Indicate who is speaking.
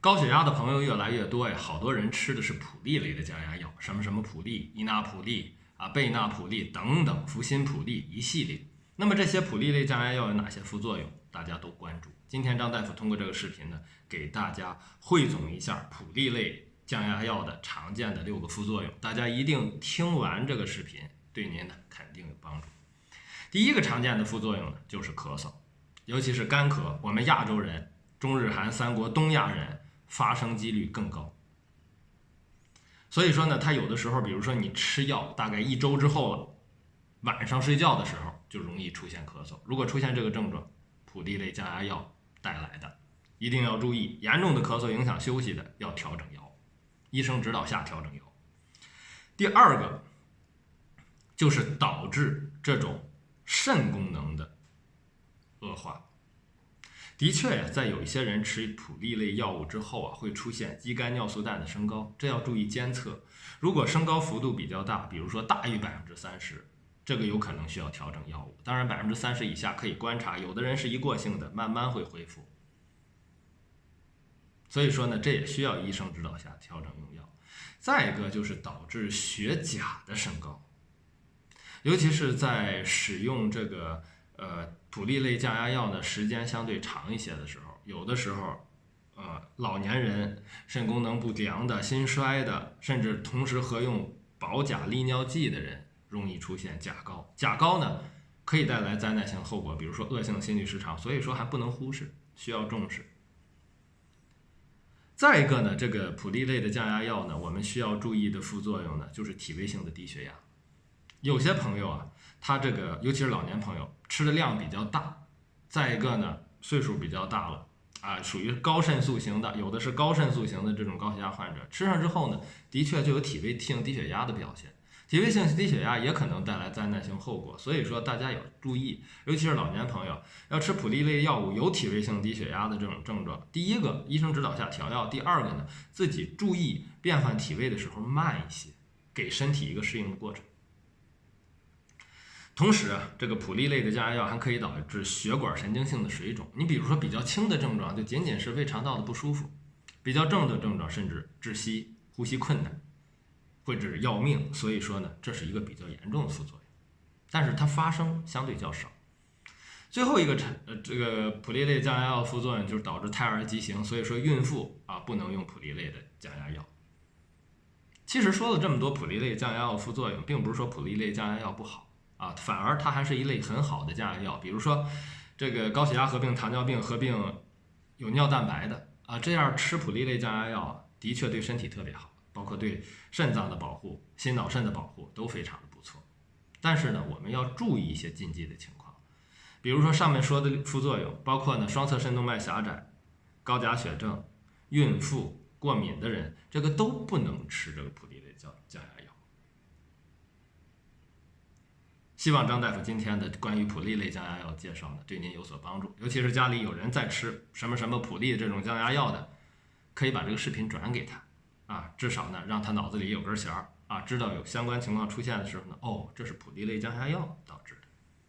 Speaker 1: 高血压的朋友越来越多呀，好多人吃的是普利类的降压药，什么普利、伊那普利啊、贝那普利等等，福辛普利一系列。那么这些普利类降压药有哪些副作用？大家都关注。今天张大夫通过这个视频呢，给大家汇总一下普利类降压药的常见的6个副作用。大家一定听完这个视频，对您呢肯定有帮助。第一个常见的副作用呢，就是咳嗽，尤其是干咳。我们亚洲人、中日韩3国东亚人发生几率更高。所以说呢，它有的时候，比如说你吃药大概1周之后了，晚上睡觉的时候就容易出现咳嗽。如果出现这个症状，普利类降压药带来的，一定要注意，严重的咳嗽影响休息的要调整药，医生指导下调整药。第二个就是导致这种肾功能的恶化。的确呀，在有一些人吃普利类药物之后啊，会出现肌酐尿素氮的升高，这要注意监测。如果升高幅度比较大，比如说大于30%，这个有可能需要调整药物。当然30%以下可以观察，有的人是一过性的，慢慢会恢复。所以说呢，这也需要医生指导下调整用药。再一个就是导致血钾的升高，尤其是在使用这个普利类降压药的时间相对长一些的时候，有的时候老年人、肾功能不良的、心衰的，甚至同时合用保钾利尿剂的人，容易出现钾高。钾高呢，可以带来灾难性后果，比如说恶性心律失常，所以说还不能忽视，需要重视。再一个呢，这个普利类的降压药呢，我们需要注意的副作用呢，就是体位性的低血压。有些朋友啊，他这个尤其是老年朋友吃的量比较大，再一个呢，岁数比较大了啊，属于高肾素型的，有的是高肾素型的这种高血压患者，吃上之后呢，的确就有体位性低血压的表现。体位性低血压也可能带来灾难性后果，所以说大家要注意，尤其是老年朋友要吃普利类药物有体位性低血压的这种症状，第一个医生指导下调药，第二个呢，自己注意变换体位的时候慢一些，给身体一个适应的过程。同时啊，这个普利类的降压药还可以导致血管神经性的水肿。你比如说比较轻的症状，就仅仅是胃肠道的不舒服；比较重的症状，甚至窒息、呼吸困难，或者要命。所以说呢，这是一个比较严重的副作用，但是它发生相对较少。最后一个这个普利类降压药副作用就是导致胎儿畸形，所以说孕妇啊不能用普利类的降压药。其实说了这么多普利类降压药副作用，并不是说普利类降压药不好。反而它还是一类很好的降压药，比如说这个高血压合并糖尿病合并有尿蛋白的啊，这样吃普利类降压药的确对身体特别好，包括对肾脏的保护、心脑肾的保护都非常的不错。但是呢，我们要注意一些禁忌的情况，比如说上面说的副作用，包括呢双侧肾动脉狭窄、高钾血症、孕妇、过敏的人，这个都不能吃这个普利类降压药。希望张大夫今天的关于普利类降压药介绍呢，对您有所帮助。尤其是家里有人在吃什么普利这种降压药的，可以把这个视频转给他，至少呢让他脑子里有根弦啊，知道有相关情况出现的时候呢，这是普利类降压药导致的。